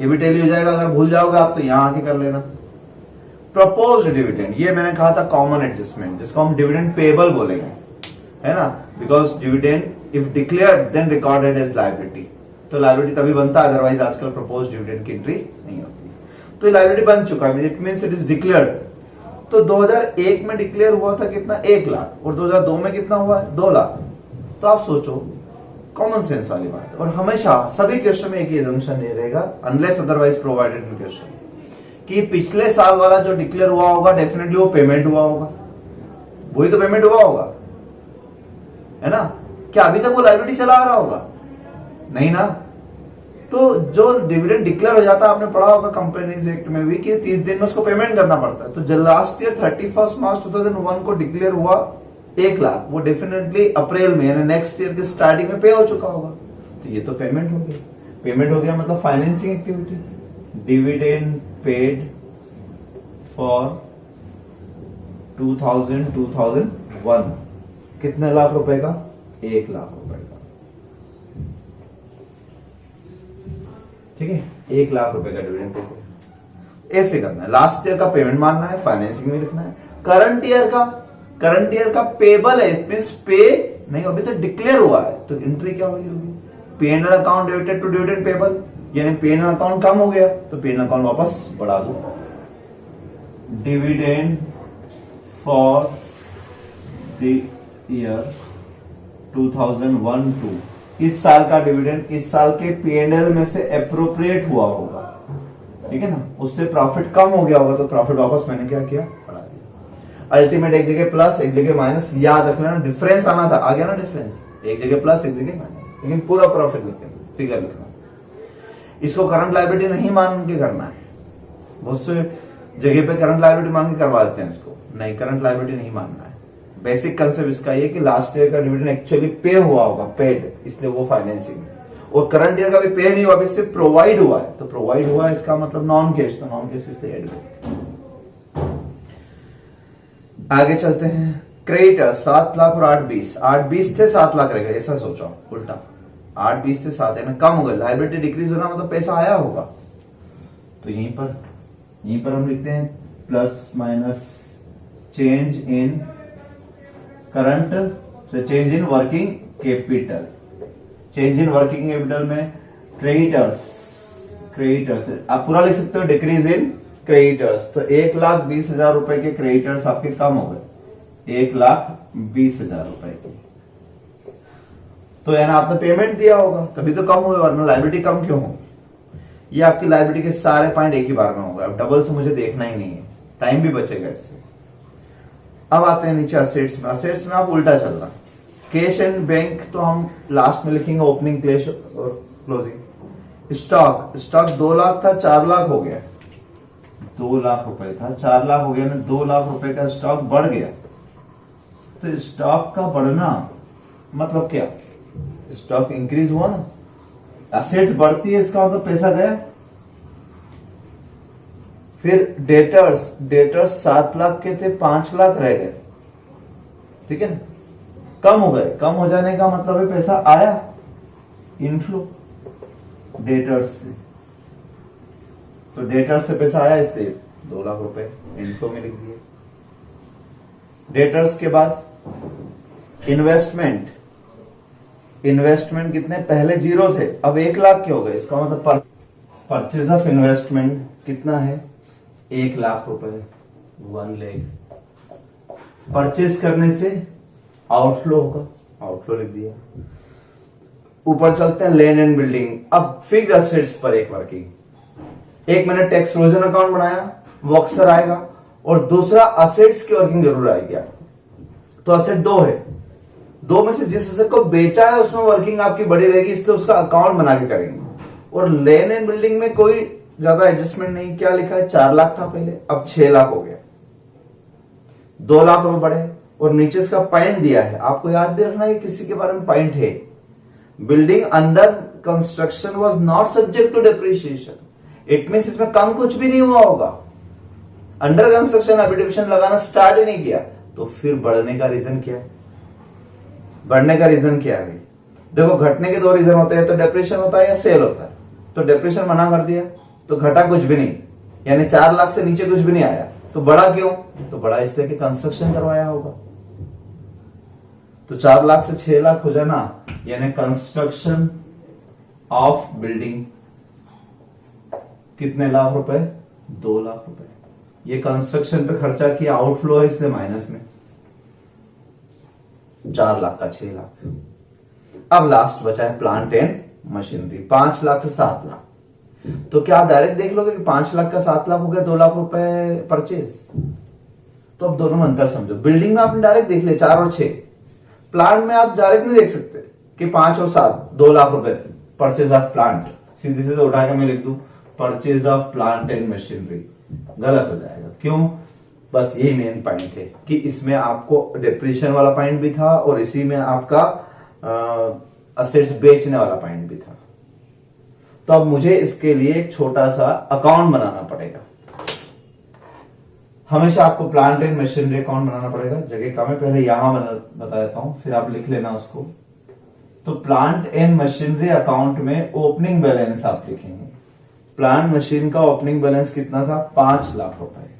ये भी टेली हो जाएगा, अगर भूल जाओगे आप तो यहां आके कर लेना। प्रपोज्ड डिविडेंड, ये मैंने कहा था कॉमन एडजस्टमेंट, जिसको हम डिविडेंड पेबल बोलेंगे, है ना, because dividend if declared then recorded as liability. तो लायबिलिटी तभी बनता है, अदरवाइज आजकल प्रपोज्ड डिविडेंड की एंट्री नहीं होती। तो लायबिलिटी बन चुका है, it means it is declared. तो 2001 में डिक्लेयर हुआ था कितना, 1 लाख, और 2002 में कितना हुआ है, 2 लाख। तो आप सोचो, कॉमन सेंस वाली बात है। और हमेशा सभी क्वेश्चन में एक ही assumption ये रहेगा, unless otherwise provided in question, कि पिछले साल वाला जो डिक्लेयर हुआ होगा डेफिनेटली वो पेमेंट हुआ होगा, वही तो पेमेंट हुआ होगा, है ना। क्या अभी तक वो लायबिलिटी चला आ रहा होगा, नहीं ना। तो जो डिविडेंड डिक्लेयर हो जाता है, आपने पढ़ा होगा कंपनीज एक्ट में भी कि 30 दिन में उसको पेमेंट करना पड़ता है। तो जो लास्ट ईयर 31 मार्च 2001 को डिक्लेयर हुआ 1 लाख, वो डेफिनेटली अप्रैल में यानी नेक्स्ट ईयर के स्टार्टिंग में पे हो चुका होगा। तो ये तो पेमेंट हो गया, पेमेंट हो गया मतलब financing activity. Dividend paid for 2001 कितने लाख रुपए का, 1 लाख रुपए का, ठीक है, 1 लाख रुपए का डिविडेंड पे। ऐसे करना है, लास्ट ईयर का पेमेंट मानना है, फाइनेंसिंग में लिखना है। करंट ईयर का पेबल है, इट मींस पे नहीं, अभी तो डिक्लेयर हुआ है, तो एंट्री क्या होगी, P&L account debited to dividend payable, यानी P&L अकाउंट कम हो गया तो P&L अकाउंट वापस बढ़ा दो। डिविडेंड फॉर द ईयर 2001-2, इस साल का डिविडेंड इस साल के P&L में से अप्रोप्रिएट हुआ होगा, ठीक है ना, उससे प्रॉफिट कम हो गया होगा, तो प्रॉफिट वापस मैंने क्या किया, बढ़ा दिया। अल्टीमेट एक जगह प्लस एक जगह माइनस, याद रख लेना, डिफरेंस आना था, आ गया ना डिफरेंस, एक जगह प्लस एक जगह माइनस, लेकिन पूरा प्रॉफिट लिखना, फिगर लिखना। इसको करंट लायबिलिटी नहीं मान के करना है, बहुत से जगह पे करंट लायबिलिटी मान के करवा देते हैं इसको, नहीं, करंट लायबिलिटी नहीं मानना है। बेसिक कंसेप्ट इसका ये कि लास्ट ईयर का डिविडेंड एक्चुअली पे हुआ होगा, पेड, इसलिए वो फाइनेंसिंग, और करंट ईयर का भी पे नहीं हुआ, इससे प्रोवाइड हुआ है, तो प्रोवाइड हुआ है इसका मतलब नॉन कैश, तो नॉन कैश इसलिए ऐड करें। आगे चलते हैं। क्रेडिटर 7 लाख और 8-20 थे, 7 लाख रह गए, ऐसा सोचो उल्टा, 8-20 से 7 है ना, कम हो गए, लायबिलिटी डिक्रीज होना मतलब पैसा आया होगा। तो यहीं पर हम लिखते हैं plus minus change in current से change in working capital. Change in working capital में क्रेडिटर्स आप पूरा लिख सकते हो, डिक्रीज इन क्रेडिटर्स। तो 1,20,000 रुपए के क्रेडिटर्स आपके कम हो गए, 1,20,000 रुपए के। तो यानी आपने पेमेंट दिया होगा तभी तो कम हुए, वरना लायबिलिटी कम क्यों हो। ये आपकी लायबिलिटी के सारे पॉइंट एक ही बार में होगा, अब डबल से मुझे देखना ही नहीं है, टाइम भी बचेगा इससे। अब आते हैं नीचे असेट्स में। असेट्स में आप उल्टा चल रहा, कैश एंड बैंक तो हम लास्ट में लिखेंगे, ओपनिंग क्लेश और क्लोजिंग। स्टॉक 2 लाख था, 4 लाख हो गया, 2 लाख रुपए था, 4 लाख हो गया ना, 2 लाख रुपए का स्टॉक बढ़ गया। तो स्टॉक का बढ़ना मतलब क्या, स्टॉक इंक्रीज हुआ ना, असेट्स बढ़ती है इसका मतलब पैसा गया। फिर डेटर्स 7 लाख के थे, 5 लाख रह गए, ठीक है ना, कम हो गए, कम हो जाने का मतलब है पैसा आया, इनफ्लो डेटर्स से, तो डेटर्स से पैसा आया, इसलिए 2 लाख रुपए इनफ्लो में लिख दिए। डेटर्स के बाद इन्वेस्टमेंट कितने, पहले 0 थे, अब 1 लाख के हो गए, इसका मतलब परचेज ऑफ इन्वेस्टमेंट कितना है, 1 लाख रुपए, 1 लाख। परचेज करने से आउटफ्लो होगा, आउटफ्लो लिख दिया। ऊपर चलते हैं, लैंड एंड बिल्डिंग। अब फिक्स्ड असेट्स पर एक वर्किंग, एक मैंने टैक्स प्रोविजन अकाउंट बनाया, वो अक्सर आएगा, और दूसरा असेट्स की वर्किंग जरूर आएगी आपको। तो असेट दो है, दो में से जिस असेट को बेचा है उसमें वर्किंग आपकी बड़ी रहेगी, इसलिए उसका अकाउंट बना के करेंगे। और लैंड एंड बिल्डिंग में कोई ज्यादा एडजस्टमेंट नहीं। क्या लिखा है, 4 लाख था पहले, अब 6 लाख हो गया, 2 लाख रुपए बढ़े। और नीचे इसका पॉइंट दिया है, आपको याद भी रखना है किसी के बारे में पॉइंट है। Building under construction was not subject to depreciation. It means इसमें कम कुछ भी नहीं हुआ होगा। अंडर कंस्ट्रक्शन अभी डिविजन लगाना स्टार्ट ही नहीं किया, तो फिर बढ़ने का रीजन क्या है? बढ़ने का रीजन क्या है? देखो, घटने के 2 रीजन होते हैं, तो डिप्रेशन होता है या सेल होता है। तो डिप्रेशन मना कर दिया तो घटा कुछ भी नहीं, यानी 4 लाख से नीचे कुछ भी नहीं आया। तो बड़ा क्यों? तो बड़ा इसलिए कि कंस्ट्रक्शन करवाया होगा। तो 4 लाख से 6 लाख हो जाना, यानी कंस्ट्रक्शन ऑफ बिल्डिंग कितने लाख रुपए? 2 लाख रुपए। ये कंस्ट्रक्शन पे खर्चा किया, आउटफ्लो है इसलिए माइनस में। 4 लाख का 6 लाख। अब लास्ट बचा है प्लांट एंड मशीनरी, 5 लाख से 7 लाख। तो क्या आप डायरेक्ट देख लोगे कि 5 लाख का 7 लाख हो गया, 2 लाख रुपए परचेज? तो अब दोनों में अंतर समझो। बिल्डिंग में आपने डायरेक्ट देख लिया 4 और 6, प्लांट में आप डायरेक्ट नहीं देख सकते कि 5 और 7 2 लाख रुपए परचेज ऑफ प्लांट। सीधे सीधे उठा के मैं लिख दूं purchase of plant and machinery, गलत हो जाएगा। क्यों? बस यही मेन पॉइंट है कि इसमें आपको डिप्रेशन वाला पॉइंट भी था और इसी में आपका असेट्स बेचने वाला पॉइंट भी था। तो अब मुझे इसके लिए एक छोटा सा अकाउंट बनाना पड़ेगा। हमेशा आपको प्लांट एंड मशीनरी अकाउंट बनाना पड़ेगा। जगह कम है, पहले यहां बता देता हूं, फिर आप लिख लेना उसको। तो प्लांट एंड मशीनरी अकाउंट में ओपनिंग बैलेंस आप लिखेंगे। प्लांट मशीन का ओपनिंग बैलेंस कितना था? 5 लाख रुपए।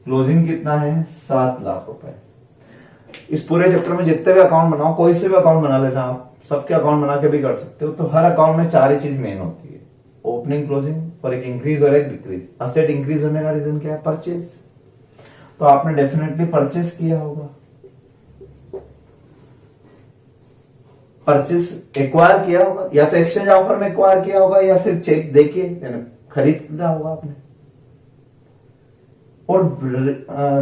क्लोजिंग कितना है? 7 लाख रुपए। इस पूरे चैप्टर में जितने भी अकाउंट बनाओ, कोई से भी अकाउंट बना लेना आप, सबके अकाउंट बना के भी कर सकते हो। तो हर अकाउंट में 4 ही चीज मेन होती है, ओपनिंग, क्लोजिंग और एक इंक्रीज और एक डिक्रीज। असेट इंक्रीज होने का रीजन क्या है? परचेज। तो आपने डेफिनेटली परचेज किया होगा, परचेज एक्वायर किया होगा, या तो एक्सचेंज ऑफर में एक्वायर किया होगा या फिर चेक देके यानी खरीदा होगा आपने। और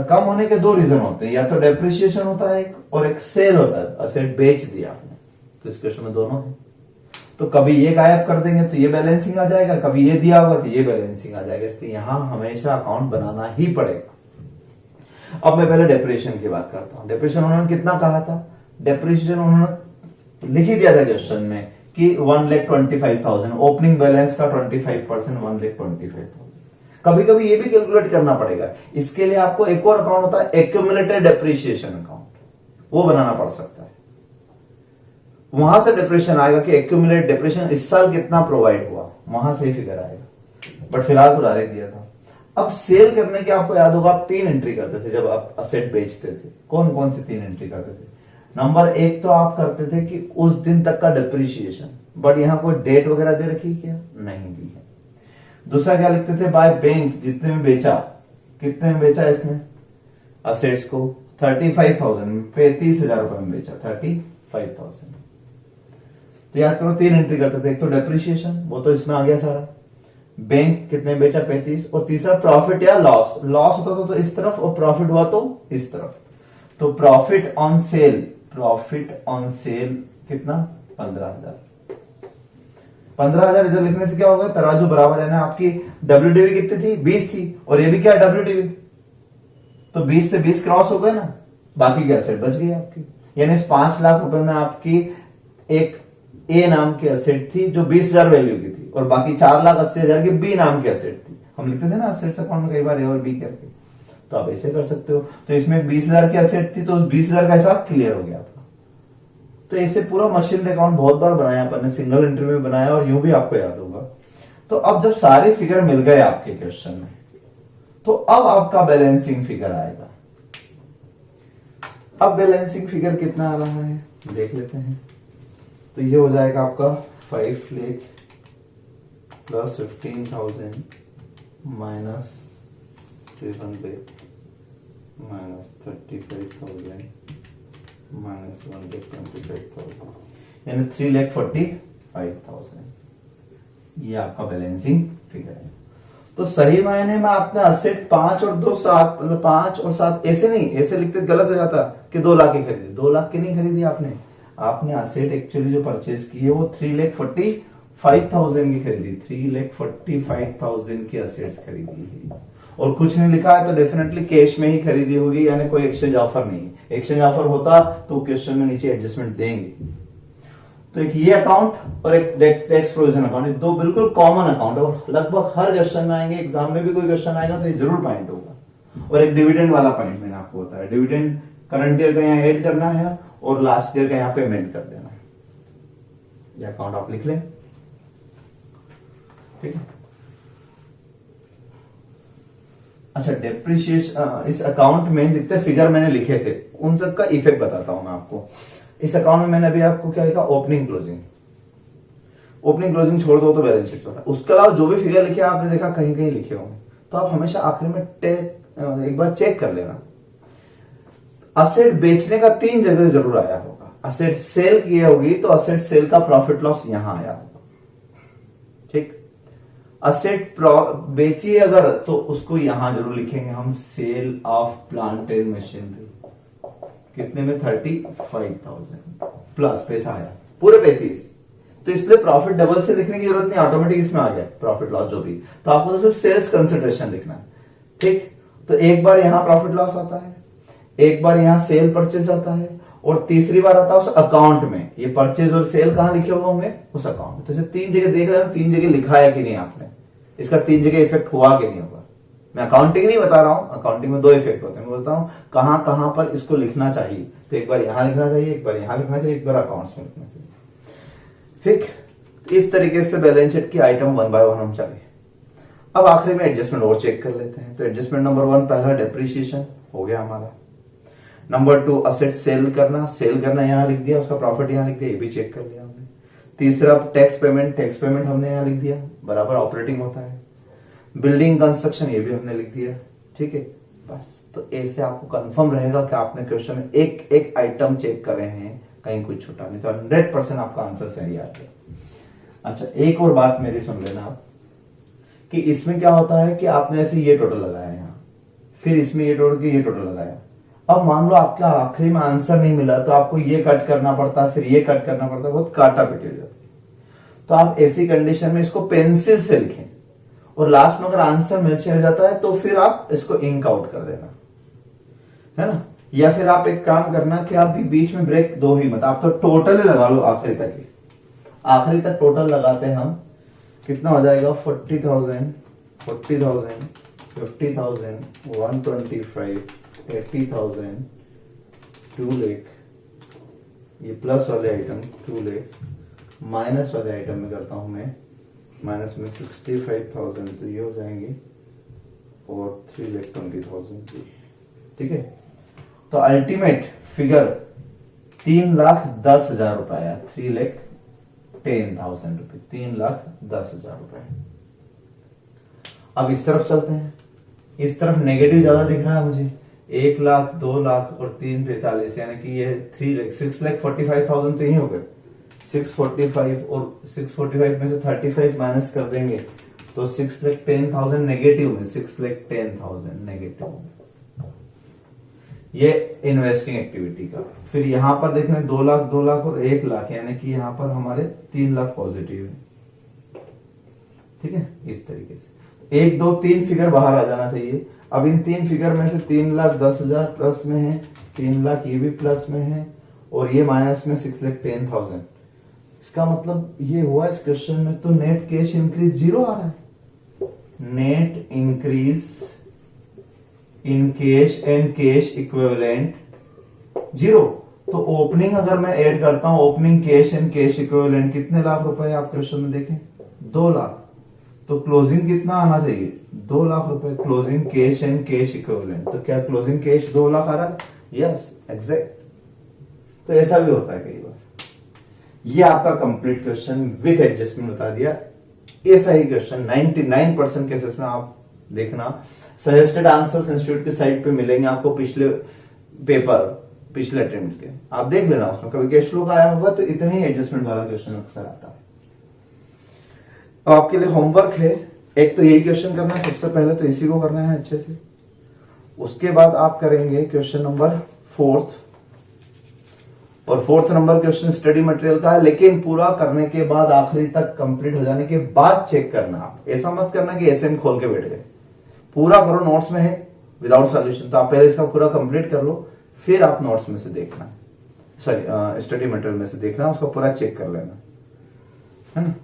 कम होने के 2 रीजन होते हैं, या तो डेप्रिसिएशन होता है और एक सेल होता है, असेट बेच दिया आपने। तो इस क्वेश्चन में दोनों है। तो कभी ये गायब कर देंगे तो ये बैलेंसिंग आ जाएगा, कभी ये दिया होगा तो ये बैलेंसिंग आ जाएगा, इसलिए यहां हमेशा अकाउंट बनाना ही पड़ेगा। अब मैं पहले डेप्रिसिएशन की बात करता हूं। डेप्रिसिएशन उन्होंने कितना कहा था? डेप्रिसिएशन उन्होंने लिख ही दिया था क्वेश्चन में कि 1,25,000, ओपनिंग बैलेंस का 25%, 1,25,000। कभी कभी ये भी कैलकुलेट करना पड़ेगा। इसके लिए आपको एक और अकाउंट होता है, एक्यूमुलेटेड डेप्रिसिएशन अकाउंट, वो बनाना पड़ सकता है। वहां से डिप्रेशन आएगा कि एक्यूमुलेट डिप्रेशन इस साल कितना प्रोवाइड हुआ, वहां से ही फिगर आएगा। बट फिलहाल तो डायरेक्ट दिया था। अब सेल करने के आपको याद होगा, आप 3 एंट्री करते थे जब आप असेट बेचते थे। कौन कौन सी 3 एंट्री करते थे? नंबर 1 तो आप करते थे कि उस दिन तक का डिप्रिसिएशन, बट यहां कोई डेट वगैरह दे रखी क्या? नहीं दी है। दूसरा क्या लिखते थे? बाय बैंक, जितने में बेचा, कितने में बेचा इसने असेट्स को? 35,000, 35,000 रुपए में बेचा, 35,000। तो याद करो 3 एंट्री करते थे। एक तो डेप्रिसिएशन, वो तो इसमें आ गया सारा। बैंक कितने बेचा? 35। और तीसरा प्रॉफिट या लॉस। लॉस होता तो इस तरफ और प्रॉफिट हुआ तो इस तरफ। तो profit on sale, profit on sale कितना? 15,000। 15,000 इधर लिखने से क्या होगा? तराजू बराबर है ना। आपकी डब्ल्यूडीवी कितनी थी? 20 थी, और ये भी क्या है? डब्ल्यूडीवी। तो 20 से 20 क्रॉस हो गए ना, बाकी की एसेट बच गई आपकी। यानी इस 5 लाख रुपए में आपकी एक ए नाम की एसेट थी जो 20,000 वैल्यू की थी, और बाकी 4,80,000 की बी नाम की एसेट थी। हम लिखते थे ना असेट्स अकाउंट में कई बार ए और बी करके, तो आप ऐसे कर सकते हो। तो इसमें 20,000 की एसेट थी, तो उस 20,000 का हिसाब क्लियर हो गया आपका। तो ऐसे पूरा मशीनरी अकाउंट बहुत बार बनाया अपन ने, सिंगल एंट्री में बनाया, और यूं भी आपको याद होगा। तो अब जब सारे फिगर मिल गए आपके क्वेश्चन में, तो अब आपका बैलेंसिंग फिगर आएगा। अब बैलेंसिंग फिगर कितना आ रहा है देख लेते हैं। तो ये हो जाएगा आपका 5 lakh plus 15,000 minus 7 lakh minus 35,000 minus 1,25,000, यानी 3,45,000। ये आपका बैलेंसिंग फिगर है। तो सही मायने में आपने असेट 5 और 2 7, मतलब 5 और 7 ऐसे नहीं, ऐसे लिखते गलत हो जाता कि 2 लाख की खरीदी। 2 लाख की नहीं खरीदी आपने असेट एक्चुअली जो परचेज की है वो 3,45,000 की खरीदी, 3,45,000 की असेट्स खरीदी है। और कुछ नहीं लिखा है तो डेफिनेटली कैश में ही खरीदी होगी, यानी कोई एक्सचेंज ऑफर नहीं है। एक्सचेंज ऑफर होता तो क्वेश्चन में नीचे एडजस्टमेंट देंगे। तो एक ये अकाउंट और एक टैक्स प्रोविजन अकाउंट, ये दो बिल्कुल कॉमन अकाउंट है और लगभग हर क्वेश्चन में आएंगे। एग्जाम में भी कोई क्वेश्चन आएगा तो ये जरूर पॉइंट होगा। और एक डिविडेंड वाला पॉइंट मैंने आपको बताया, डिविडेंड करंट ईयर का यहाँ ऐड करना है और लास्ट ईयर का यहाँ पेमेंट कर देना है। ये अकाउंट आप लिख लें, ठीक है। अच्छा, डेप्रिशिएशन, इस अकाउंट में जितने फिगर मैंने लिखे थे उन सब का इफेक्ट बताता हूं मैं आपको। इस अकाउंट में मैंने अभी आपको क्या लिखा, ओपनिंग क्लोजिंग। ओपनिंग क्लोजिंग छोड़ दो तो बैलेंस शीट छोटा। उसके अलावा जो भी फिगर लिखे आपने देखा कहीं कहीं लिखे होंगे, तो आप हमेशा आखिर में एक बार चेक कर लेना। असेट बेचने का 3 जगह जरूर आया होगा। असेट सेल की होगी तो असेट सेल का प्रॉफिट लॉस यहां आया होगा, ठीक। असेट बेची अगर तो उसको यहां जरूर लिखेंगे हम, sale of plant and machinery. कितने में, 35,000 प्लस पैसा आया पूरे 35। तो इसलिए प्रॉफिट डबल से लिखने की जरूरत नहीं, ऑटोमेटिक इसमें आ गया प्रॉफिट लॉस जो भी। तो आपको तो सिर्फ सेल्स कंसिडरेशन लिखना है, ठीक। तो एक बार यहां प्रॉफिट लॉस आता है, एक बार यहां सेल परचेज आता है, और तीसरी बार आता है उस अकाउंट में। ये परचेज और सेल कहां लिखे हुए होंगे, उस अकाउंट में। तो इसे 3 जगह देख रहे हैं, 3 जगह लिखा है कि नहीं आपने, इसका 3 जगह इफेक्ट हुआ कि नहीं हुआ। मैं अकाउंटिंग नहीं बता रहा हूं, अकाउंटिंग में 2 इफेक्ट होते हैं। मैं बोलता हूं कहां कहां पर इसको लिखना चाहिए। तो एक बार यहां लिखना चाहिए, एक बार यहां लिखना चाहिए, एक बार अकाउंट्स में लिखना चाहिए, ठीक। इस तरीके से बैलेंस शीट की आइटम 1 बाय 1 हम चले। अब आखिरी में एडजस्टमेंट और चेक कर लेते हैं। तो एडजस्टमेंट नंबर 1 पहला डेप्रिसिएशन हो गया हमारा। नंबर 2 असेट सेल करना यहां लिख दिया, उसका प्रॉफिट यहां लिख दिया, ये भी चेक कर लिया हमने। तीसरा टैक्स पेमेंट हमने यहां लिख दिया, बराबर ऑपरेटिंग होता है। बिल्डिंग कंस्ट्रक्शन ये भी हमने लिख दिया, ठीक है। बस, तो ऐसे आपको कंफर्म रहेगा कि आपने क्वेश्चन में एक एक आइटम चेक कर रहे हैं, कहीं कुछ छूटा नहीं। तो 100% आपका आंसर सही आ गया। अच्छा, एक और बात मेरी सुन लेना आप, कि इसमें क्या होता है कि आपने ऐसे ये टोटल लगाया यहां, फिर इसमें ये टोटल ये टोटल लगाया। अब मान लो आपका आखिरी में आंसर नहीं मिला तो आपको ये कट करना पड़ता है, फिर ये कट करना पड़ता है, बहुत काटा पिटी हो जाती है। तो आप ऐसी कंडीशन में इसको पेंसिल से लिखें, और लास्ट में अगर आंसर मिल जाता है तो फिर आप इसको इंक आउट कर देना, है ना। या फिर आप एक काम करना कि आप बीच में ब्रेक दो ही मत, आप तो टोटल ही लगा लो आखिरी तक ही। आखिरी तक टोटल लगाते हैं हम, कितना हो जाएगा, 40,000, 40,000, 50,000, 125, 80,000, 2 लाख। ये प्लस वाले आइटम 2 लाख, माइनस वाले आइटम में करता हूं मैं, माइनस में 65,000 तो ये हो जाएंगे, और 3,20,000, ठीक है। तो अल्टीमेट फिगर 3,10,000 रुपए आया, 3,10,000 रुपए, 3,10,000 रुपए। अब इस तरफ चलते हैं। इस तरफ नेगेटिव ज्यादा दिख रहा है मुझे, 1 लाख, 2 लाख और 3,45, यानी कि ये 6,45,000 तो यही हो गए। 645 और 645 में से 35 माइनस कर देंगे तो 6,10,000 नेगेटिव में, 6,10,000 नेगेटिव में। ये इन्वेस्टिंग एक्टिविटी का। फिर यहां पर देख रहे हैं 2 लाख, 2 लाख और 1 लाख, यानी कि यहां पर हमारे 3 लाख पॉजिटिव है, ठीक है। इस तरीके से 1 2 3 फिगर बाहर आ जाना चाहिए। अब इन 3 फिगर में से 3,10,000 प्लस में है, 3 लाख ये भी प्लस में है, और ये माइनस में 6,10,000। इसका मतलब ये हुआ इस क्वेश्चन में, तो नेट कैश इंक्रीज 0 आ रहा है। Net increase in cash and cash equivalent 0। तो ओपनिंग अगर मैं ऐड करता हूं, opening cash and cash equivalent कितने लाख रुपए आप क्वेश्चन में देखें, 2 लाख। तो क्लोजिंग कितना आना चाहिए, 2 लाख रुपए, closing cash and cash equivalent. तो क्या क्लोजिंग कैश 2 लाख आ रहा है, यस एग्जैक्ट। तो ऐसा भी होता है कई बार। ये आपका कंप्लीट क्वेश्चन विथ एडजस्टमेंट बता दिया। ऐसा ही क्वेश्चन 99% केसेस में आप देखना। सजेस्टेड आंसर्स इंस्टीट्यूट की साइट पे मिलेंगे आपको, पिछले पेपर, पिछले अटेम्प्ट के, आप देख लेना। उसमें कभी कैश फ्लो का आया होगा तो इतने ही एडजस्टमेंट वाला क्वेश्चन अक्सर आता है। अब आपके लिए होमवर्क है एक तो यही क्वेश्चन करना है, सबसे पहले तो इसी को करना है अच्छे से। उसके बाद आप करेंगे क्वेश्चन नंबर 4, और 4th number question study material का है, लेकिन पूरा करने के बाद आखिरी तक कंप्लीट हो जाने के बाद चेक करना। आप ऐसा मत करना कि एसएम खोल के बैठ गए, पूरा करो। नोट्स में है विदाउट सॉल्यूशन, तो आप पहले इसका पूरा कंप्लीट कर लो, फिर आप नोट्स में से देखना, सॉरी स्टडी मटेरियल में से देखना, उसको पूरा चेक कर लेना, है ना।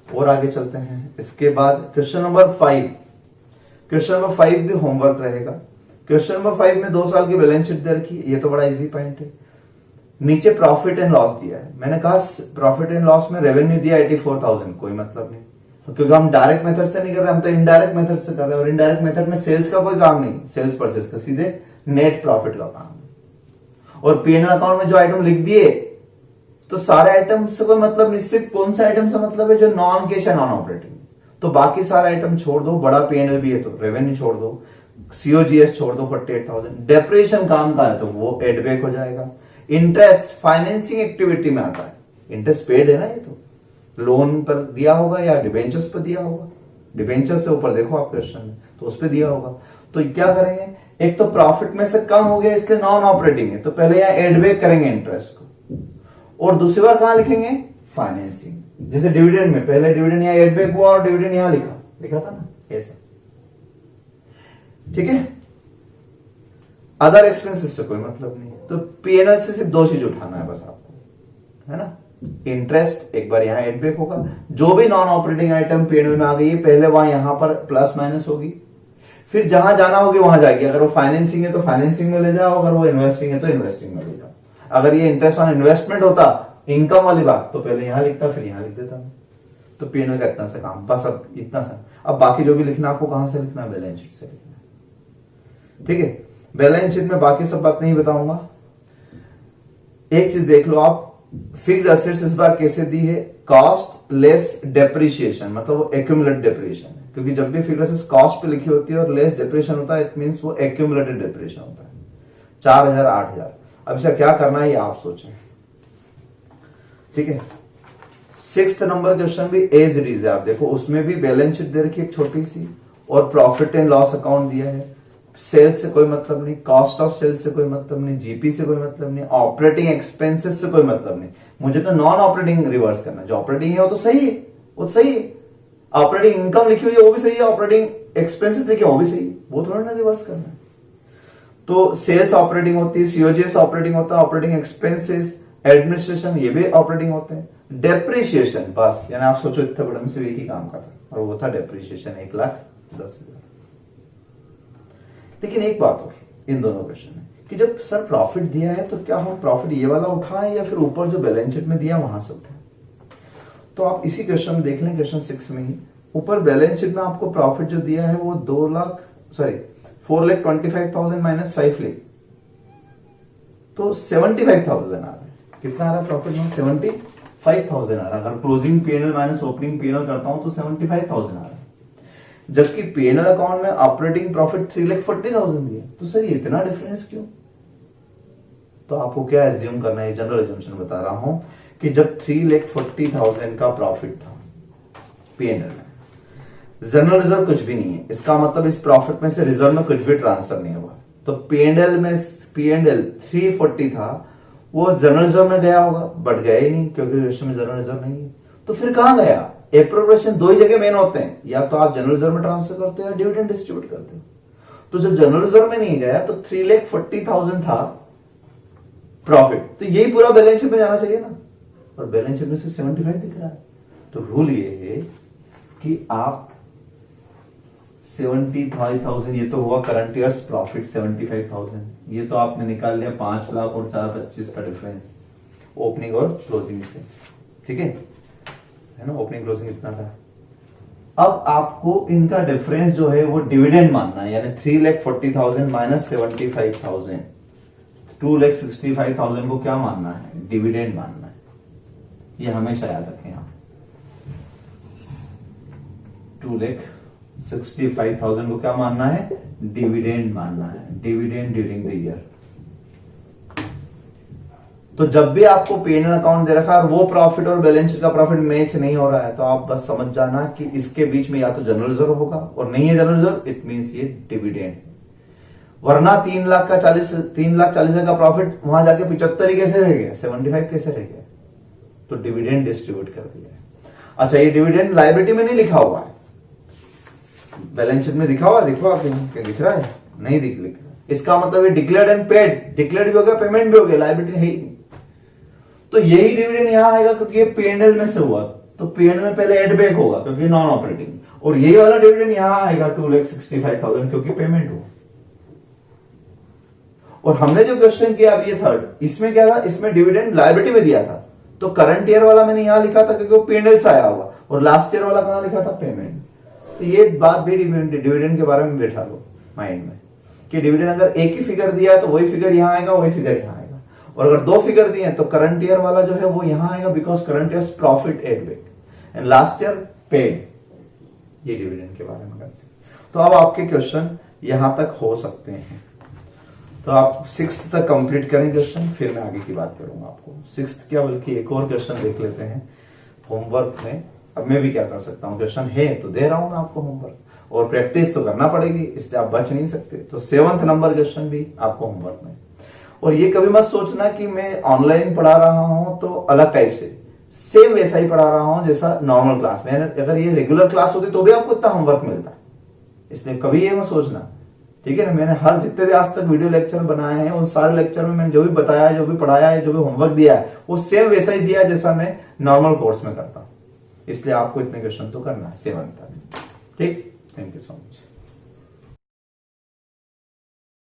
और आगे चलते हैं। इसके बाद क्वेश्चन नंबर 5, क्वेश्चन नंबर 5 भी होमवर्क रहेगा। क्वेश्चन नंबर 5 में 2 साल की बैलेंस शीट दे रखी है, ये तो बड़ा इजी पॉइंट है। नीचे प्रॉफिट एंड लॉस दिया है, मैंने कहा प्रॉफिट एंड लॉस में रेवेन्यू दिया 84,000, कोई मतलब नहीं, तो क्योंकि हम डायरेक्ट मेथड से नहीं कर रहे, हम तो इनडायरेक्ट मेथड से कर रहे हैं, और इनडायरेक्ट मेथड में सेल्स का कोई काम नहीं, सेल्स परचेस का, सीधे नेट प्रॉफिट का काम है। और पीएनएल अकाउंट में जो आइटम लिख दिए, तो सारे आइटम से कोई मतलब नहीं, सिर्फ कौन सा आइटम से मतलब है, जो नॉन कैश है, नॉन ऑपरेटिंग। तो बाकी सारे आइटम छोड़ दो, बड़ा पीएनएल भी है तो रेवेन्यू छोड़ दो, सीओजीएस छोड़ दो 48,000, डेप्रिसिएशन काम का है तो वो एड बैक हो जाएगा। इंटरेस्ट फाइनेंसिंग एक्टिविटी में आता है, इंटरेस्ट पेड है ना, ये तो लोन पर दिया होगा या डिबेंचर्स पर दिया होगा, डिबेंचर से ऊपर देखो आप क्वेश्चन में, तो उस पर दिया होगा। तो क्या करेंगे, एक तो प्रॉफिट में से कम हो गया, इसके नॉन ऑपरेटिंग है, तो पहले यहाँ एड बैक करेंगे इंटरेस्ट को, और दूसरी बार कहां लिखेंगे, फाइनेंसिंग। जैसे डिविडेंड में पहले डिविडेंड यहाँ एड बैक हुआ और डिविडेंड यहाँ लिखा था ना, ऐसा, ठीक है। अदर एक्सपेंसेस से कोई मतलब नहीं, तो पीएनएल से सिर्फ 2 चीज उठाना है बस आपको, है ना। इंटरेस्ट एक बार यहाँ एड बैक होगा, जो भी नॉन ऑपरेटिंग आइटम पीएनएल में आ गई है, पहले वहां यहां पर प्लस माइनस होगी, फिर जहां जाना होगी वहां जाएगी। अगर वो फाइनेंसिंग है तो फाइनेंसिंग में ले जाओ, अगर वो इन्वेस्टिंग है तो इन्वेस्टिंग में ले जाओ। अगर ये इंटरेस्ट ऑन इन्वेस्टमेंट होता, इनकम वाली बात, तो पहले यहां लिखता फिर यहां लिख देता। तो पीएनएल का इतना सा काम, बस अब इतना सा। अब बाकी जो भी लिखना आपको कहां से लिखना है, बैलेंस शीट से लिखना है, ठीक है। बैलेंस शीट में बाकी सब बात नहीं बताऊंगा। एक चीज देख लो आप, फिक्स्ड एसेट्स इस बार कैसे दी है, कॉस्ट लेस डेप्रिसिएशन, मतलब वो एक्यूमुलेटेड डेप्रिसिएशन है, क्योंकि जब भी फिक्स्ड एसेट्स कॉस्ट पे लिखी होती है और लेस डेप्रिसिएशन होता है, इट मींस वो एक्यूमुलेटेड डेप्रिसिएशन होता है। 4,000 8,000। अब इसका क्या करना है ये आप सोचें, ठीक है। 6th नंबर क्वेश्चन भी एज इट इज है, आप देखो उसमें भी बैलेंस शीट दे रखी है छोटी सी, और प्रॉफिट एंड लॉस अकाउंट दिया है। सेल्स से कोई मतलब नहीं, कॉस्ट ऑफ सेल्स से कोई मतलब नहीं, जीपी से कोई मतलब नहीं, ऑपरेटिंग एक्सपेंसेस से कोई मतलब नहीं। मुझे तो नॉन ऑपरेटिंग रिवर्स करना है, जो ऑपरेटिंग है वो तो सही है, वो तो सही है। ऑपरेटिंग इनकम लिखी हुई है वो भी सही है, ऑपरेटिंग एक्सपेंसेस लिखे वो भी सही है, वो थोड़ा ना रिवर्स करना है। तो सेल्स ऑपरेटिंग होती है, सीओजीएस ऑपरेटिंग होता है, ऑपरेटिंग एक्सपेंसेस, एडमिनिस्ट्रेशन ये भी ऑपरेटिंग होते हैं। डेप्रिसिएशन बस, यानी आप सोचो इतने बड़े में से एक ही काम का था, और वो था डेप्रिसिएशन 1,10,000। लेकिन एक बात और इन दोनों क्वेश्चन में, कि जब सर प्रॉफिट दिया है तो क्या हम प्रॉफिट ये वाला उठाएं या फिर ऊपर जो बैलेंस शीट में दिया वहां से उठाएं। तो आप इसी क्वेश्चन में देख लें, क्वेश्चन 6 में ही ऊपर बैलेंस शीट में आपको प्रॉफिट जो दिया है वो 4,25,000 माइनस 5 लाख, तो 75,000 आ रहा है। कितना आ रहा है प्रॉफिट में, 75,000 आ रहा है। अगर closing PNL minus opening PNL करता हूं तो 75,000 आ रहा है, जबकि पीएनएल अकाउंट में ऑपरेटिंग प्रॉफिट 3,40,000 दिया। तो सर इतना डिफरेंस क्यों? तो आपको क्या एज्यूम करना है, जनरल एज्यूम्पशन बता रहा हूं कि जब 3,40,000 का प्रॉफिट था पीएनएल में, जनरल रिजर्व कुछ भी नहीं है, इसका मतलब इस प्रॉफिट में से रिजर्व में कुछ भी ट्रांसफर नहीं हुआ। तो पीएनएल में पीएनएल 340 था, वो जनरल रिजर्व में गया होगा, बट गया ही नहीं क्योंकि उसमें जनरल रिजर्व नहीं है। तो फिर कहां गया? एप्रोप्रिएशन 2 ही जगह मेन होते हैं, या तो आप जनरल रिजर्व में ट्रांसफर करते हो या डिविडेंड डिस्ट्रीब्यूट करते हो। तो जब जनरल रिजर्व में नहीं गया तो 3,40,000 था प्रॉफिट, तो यही पूरा बैलेंस शीट में जाना चाहिए ना, और बैलेंस शीट में सिर्फ 75 दिख रहा है। तो रूल ये है कि आप 75,000, ये तो हुआ करंट ईयर्स प्रॉफिट 75,000, ये तो आपने निकाल लिया 5 लाख और 4,25 का डिफरेंस ओपनिंग और क्लोजिंग से, ठीक है ना। ओपनिंग क्लोजिंग इतना था। अब आपको इनका डिफरेंस जो है वो डिविडेंड मानना है, यानी 3,40,000 माइनस 75,000, 2,65,000 को क्या मानना है? डिविडेंड मानना है। ये हमेशा याद रखें आप, 2,65,000 को क्या मानना है? डिविडेंड मानना है, डिविडेंड ड्यूरिंग द ईयर। तो जब भी आपको P&L अकाउंट दे रखा है और वो प्रॉफिट और बैलेंस शीट का प्रॉफिट मैच नहीं हो रहा है, तो आप बस समझ जाना कि इसके बीच में या तो जनरल रिजर्व होगा, और नहीं है जनरल रिजर्व, इट मींस ये डिविडेंड। वरना 3,40,000 का प्रॉफिट वहां जाके 75 ही कैसे रह गया, 75 कैसे रह गया? तो डिविडेंड डिस्ट्रीब्यूट कर दिया है। अच्छा, ये डिविडेंड लायबिलिटी में नहीं लिखा हुआ है, बैलेंस शीट में दिखा हुआ, देखो आप क्या दिख रहा है, नहीं लिख रहा। इसका मतलब ये डिक्लेयर्ड एंड पेड, डिक्लेयर्ड भी हो गया, पेमेंट भी हो गया, लायबिलिटी है ही। तो यही डिविडेंड यहां आएगा क्योंकि ये P&L में से हुआ, तो P&L में पहले एड बैक होगा क्योंकि नॉन ऑपरेटिंग, और यही वाला डिविडेंड यहां आएगा 2,65,000 क्योंकि पेमेंट हुआ। और हमने जो क्वेश्चन किया अब ये थर्ड, इसमें क्या था, इसमें डिविडेंड लायबिलिटी में दिया था, तो करंट ईयर वाला मैंने यहां लिखा था क्योंकि वो P&L से आया हुआ, और लास्ट ईयर वाला कहां लिखा था, पेमेंट। तो ये बात भी डिविडेंड के बारे में बैठा लो माइंड में कि डिविडेंड अगर एक ही फिगर दिया है तो वही फिगर यहां आएगा, वही फिगर यहां आएगा, और अगर दो फिगर दिए हैं तो करंट ईयर वाला जो है वो यहां आएगा because current year profit add back and last year paid. ये डिविडेंड के बारे में कंसेप्ट। तो अब आपके क्वेश्चन यहां तक हो सकते हैं। तो आप 6th तक कंप्लीट करें क्वेश्चन, फिर मैं आगे की बात करूंगा आपको। 6th क्या, बल्कि एक और क्वेश्चन देख लेते हैं होमवर्क में। अब मैं भी क्या कर सकता हूं, क्वेश्चन है तो दे रहा हूं मैं आपको होमवर्क, और प्रैक्टिस तो करना पड़ेगी, इसलिए आप बच नहीं सकते। तो 7th नंबर क्वेश्चन भी आपको होमवर्क में। और ये कभी मत सोचना कि मैं ऑनलाइन पढ़ा रहा हूं तो अलग टाइप से, सेम वैसा ही पढ़ा रहा हूं जैसा नॉर्मल क्लास में। अगर ये रेगुलर क्लास होती तो भी आपको इतना होमवर्क मिलता, इसलिए कभी ये मत सोचना, ठीक है ना। मैंने हर जितने भी आज तक वीडियो लेक्चर बनाए हैं उन सारे लेक्चर में मैंने जो भी बताया है, जो भी पढ़ाया है, जो भी होमवर्क दिया है, वो सेम वैसा ही दिया है जैसा मैं नॉर्मल कोर्स में करता हूं। इसलिए आपको इतने क्वेश्चन तो करना है 7th तक, ठीक। Thank you so much.